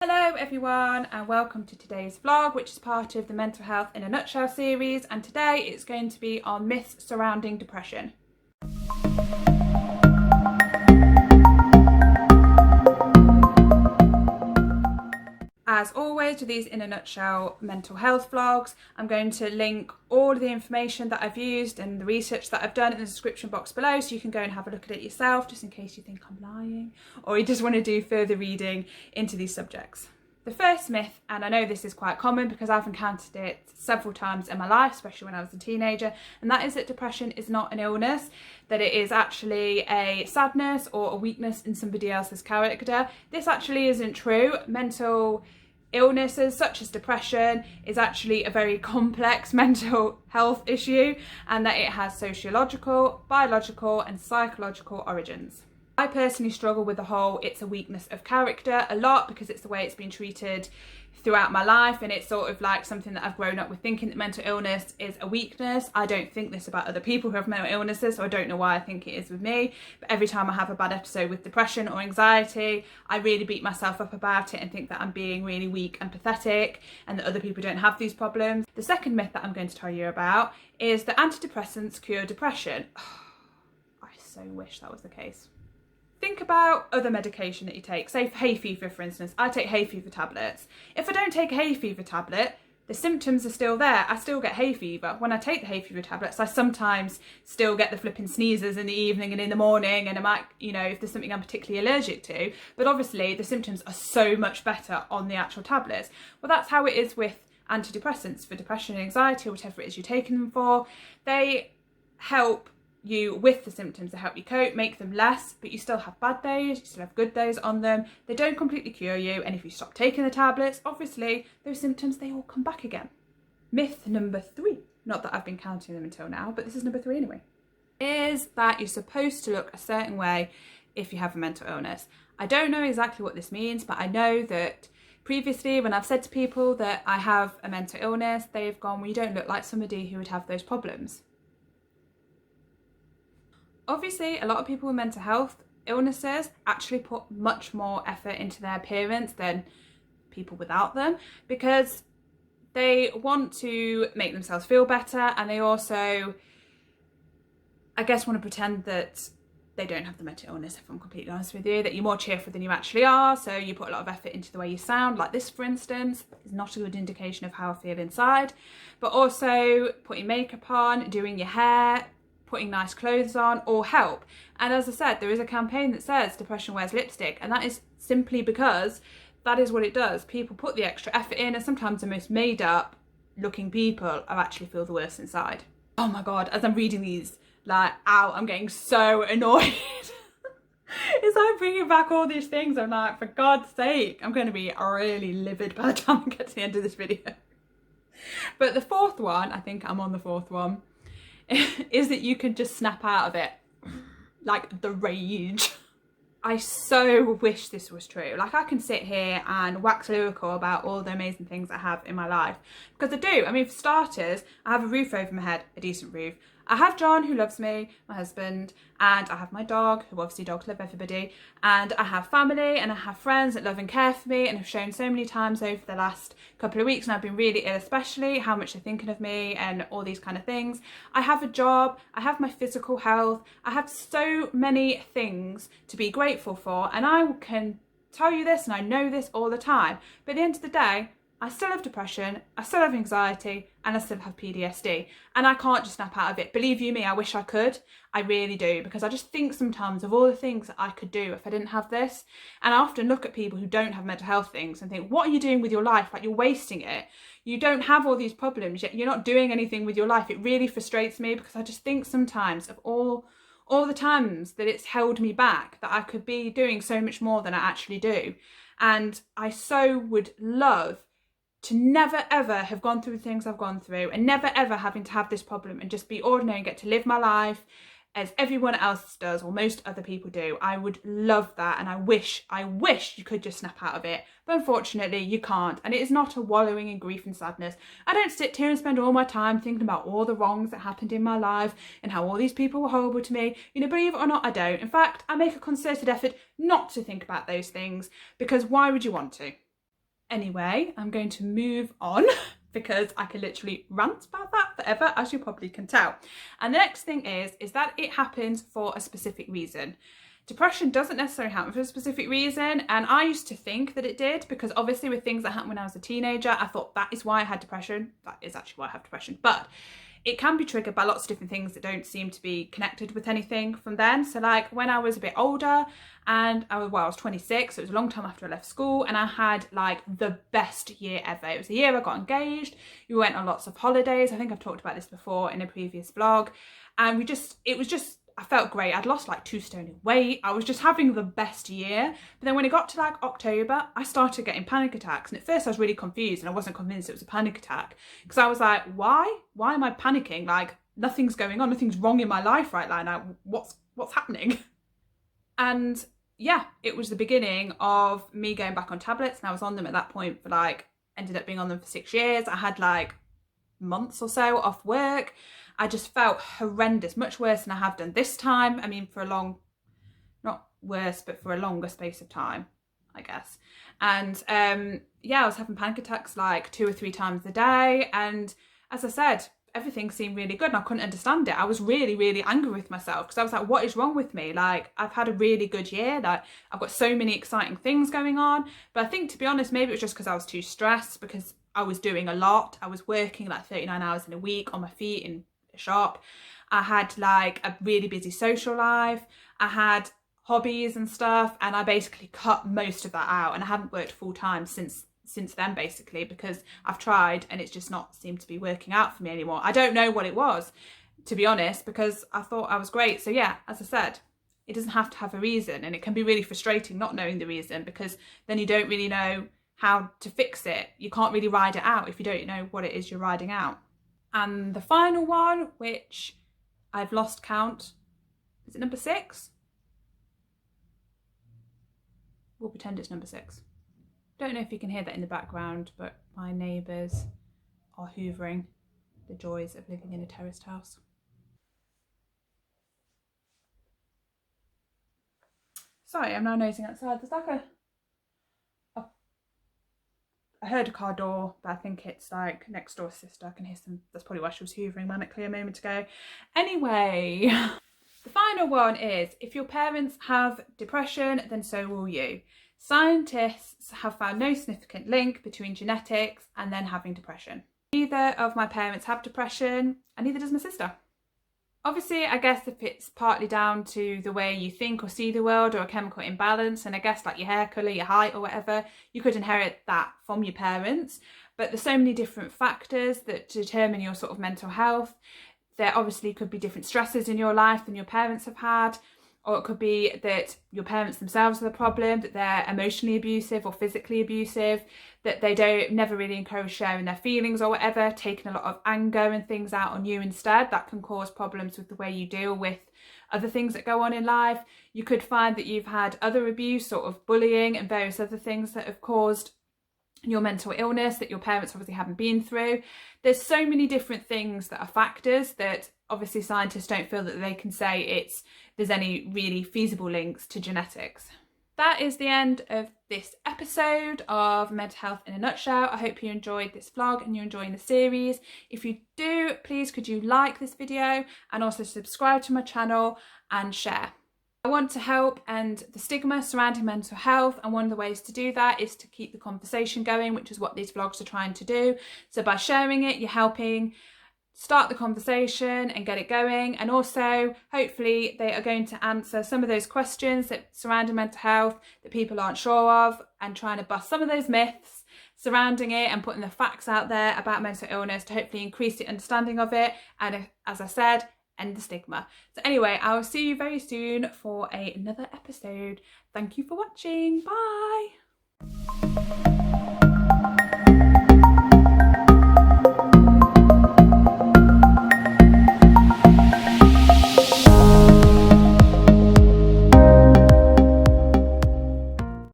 Hello everyone and welcome to today's vlog, which is part of the Mental Health in a Nutshell series, and today it's going to be on myths surrounding depression. As always with these in a nutshell mental health vlogs, I'm going to link all of the information that I've used and the research that I've done in the description box below, so you can go and have a look at it yourself, just in case you think I'm lying or you just want to do further reading into these subjects. The first myth, and I know this is quite common because I've encountered it several times in my life, especially when I was a teenager, and that is that depression is not an illness, that it is actually a sadness or a weakness in somebody else's character. This actually isn't true. Mental illnesses such as depression is actually a very complex mental health issue, and that it has sociological, biological and psychological origins. I personally struggle with the whole it's a weakness of character a lot because it's the way it's been treated throughout my life, and it's sort of like something that I've grown up with, thinking that mental illness is a weakness. I don't think this about other people who have mental illnesses, so I don't know why I think it is with me. But every time I have a bad episode with depression or anxiety, I really beat myself up about it and think that I'm being really weak and pathetic and that other people don't have these problems. The second myth that I'm going to tell you about is that antidepressants cure depression. I so wish that was the case. Think about other medication that you take, say for hay fever for instance. I take hay fever tablets. If I don't take a hay fever tablet, the symptoms are still there. I still get hay fever. When I take the hay fever tablets, I sometimes still get the flipping sneezes in the evening and in the morning, and I might, if there's something I'm particularly allergic to, but obviously the symptoms are so much better on the actual tablets. Well, that's how it is with antidepressants for depression and anxiety or whatever it is you're taking them for. They help you with the symptoms, to help you cope, make them less, but you still have bad days, you still have good days on them. They don't completely cure you, and if you stop taking the tablets, obviously those symptoms, they all come back again. Myth number 3, not that I've been counting them until now, but this is number 3 anyway, is that you're supposed to look a certain way if you have a mental illness. I don't know exactly what this means, but I know that previously when I've said to people that I have a mental illness, they've gone, well, you don't look like somebody who would have those problems. Obviously, a lot of people with mental health illnesses actually put much more effort into their appearance than people without them, because they want to make themselves feel better, and they also, I guess, want to pretend that they don't have the mental illness, if I'm completely honest with you, that you're more cheerful than you actually are, so you put a lot of effort into the way you sound. Like this, for instance, is not a good indication of how I feel inside. But also putting makeup on, doing your hair, putting nice clothes on all help. And as I said, there is a campaign that says depression wears lipstick, and that is simply because that is what it does. People put the extra effort in, and sometimes the most made up looking people are actually feel the worst inside. Oh my god, as I'm reading these like out, I'm getting so annoyed. It's like bringing back all these things. I'm like, for God's sake, I'm going to be really livid by the time I get to the end of this video. But the fourth one, I think I'm on the fourth one, is that you can just snap out of it, like the rage. I so wish this was true. Like, I can sit here and wax lyrical about all the amazing things I have in my life, because I do. I mean, for starters, I have a roof over my head, a decent roof. I have John, who loves me, my husband, and I have my dog, who obviously dogs love everybody, and I have family and I have friends that love and care for me and have shown so many times over the last couple of weeks, and I've been really ill especially, how much they're thinking of me and all these kind of things. I have a job, I have my physical health, I have so many things to be grateful for, and I can tell you this and I know this all the time, but at the end of the day, I still have depression, I still have anxiety, and I still have PTSD. And I can't just snap out of it. Believe you me, I wish I could. I really do, because I just think sometimes of all the things that I could do if I didn't have this. And I often look at people who don't have mental health things and think, what are you doing with your life? Like, you're wasting it. You don't have all these problems, yet you're not doing anything with your life. It really frustrates me, because I just think sometimes of all the times that it's held me back, that I could be doing so much more than I actually do. And I so would love to never ever have gone through the things I've gone through, and never ever having to have this problem, and just be ordinary and get to live my life as everyone else does, or most other people do. I would love that, and I wish you could just snap out of it, but unfortunately you can't. And it is not a wallowing in grief and sadness. I don't sit here and spend all my time thinking about all the wrongs that happened in my life and how all these people were horrible to me. Believe it or not, I don't. In fact, I make a concerted effort not to think about those things, because why would you want to? Anyway, I'm going to move on because I can literally rant about that forever, as you probably can tell. And the next thing is that it happens for a specific reason. Depression doesn't necessarily happen for a specific reason, and I used to think that it did, because obviously with things that happened when I was a teenager, I thought that is why I had depression. That is actually why I have depression, but it can be triggered by lots of different things that don't seem to be connected with anything from then. So like when I was a bit older and I was 26, so it was a long time after I left school, and I had like the best year ever. It was the year I got engaged. We went on lots of holidays. I think I've talked about this before in a previous vlog. And I felt great. I'd lost like 2 stone in weight. I was just having the best year. But then when it got to like October, I started getting panic attacks. And at first I was really confused and I wasn't convinced it was a panic attack, because I was like, why? Why am I panicking? Like nothing's going on. Nothing's wrong in my life right now. What's happening? And yeah, it was the beginning of me going back on tablets. And I was on them at that point for ended up being on them for 6 years. I had like months or so off work. I just felt horrendous, much worse than I have done this time. I mean, not worse, but for a longer space of time, I guess. And yeah, I was having panic attacks like 2 or 3 times a day. And as I said, everything seemed really good and I couldn't understand it. I was really, really angry with myself, because I was like, what is wrong with me? Like, I've had a really good year. Like, I've got so many exciting things going on. But I think, to be honest, maybe it was just because I was too stressed, because I was doing a lot. I was working like 39 hours in a week on my feet in a shop. I had like a really busy social life. I had hobbies and stuff, and I basically cut most of that out, and I haven't worked full time since then, basically, because I've tried and it's just not seemed to be working out for me anymore. I don't know what it was, to be honest, because I thought I was great. So yeah, as I said, it doesn't have to have a reason, and it can be really frustrating not knowing the reason, because then you don't really know how to fix it. You can't really ride it out if you don't know what it is you're riding out. And the final one, which I've lost count, is it number 6? We'll pretend it's number 6. Don't know if you can hear that in the background, but my neighbours are hoovering. The joys of living in a terraced house. Sorry, I'm now nosing outside. There's like I heard a car door, but I think it's like next door sister. I can hear some. That's probably why she was hoovering manically a moment ago. Anyway, the final one is, if your parents have depression, then so will you. Scientists have found no significant link between genetics and then having depression. Neither of my parents have depression, and neither does my sister. Obviously, I guess if it's partly down to the way you think or see the world, or a chemical imbalance, and I guess like your hair colour, your height or whatever, you could inherit that from your parents. But there's so many different factors that determine your sort of mental health. There obviously could be different stresses in your life than your parents have had, or it could be that your parents themselves are the problem, that they're emotionally abusive or physically abusive, that they never really encourage sharing their feelings or whatever, taking a lot of anger and things out on you instead. That can cause problems with the way you deal with other things that go on in life. You could find that you've had other abuse, sort of bullying and various other things that have caused your mental illness that your parents obviously haven't been through. There's so many different things that are factors that obviously scientists don't feel that they can say there's any really feasible links to genetics. That is the end of this episode of Mental Health in a Nutshell. I hope you enjoyed this vlog and you're enjoying the series. If you do, please could you like this video and also subscribe to my channel and share. I want to help end the stigma surrounding mental health, and one of the ways to do that is to keep the conversation going, which is what these vlogs are trying to do. So by sharing it, you're helping start the conversation and get it going, and also hopefully they are going to answer some of those questions that surrounding mental health that people aren't sure of, and trying to bust some of those myths surrounding it and putting the facts out there about mental illness to hopefully increase the understanding of it, and as I said, end the stigma. So anyway, I will see you very soon for another episode. Thank you for watching. Bye.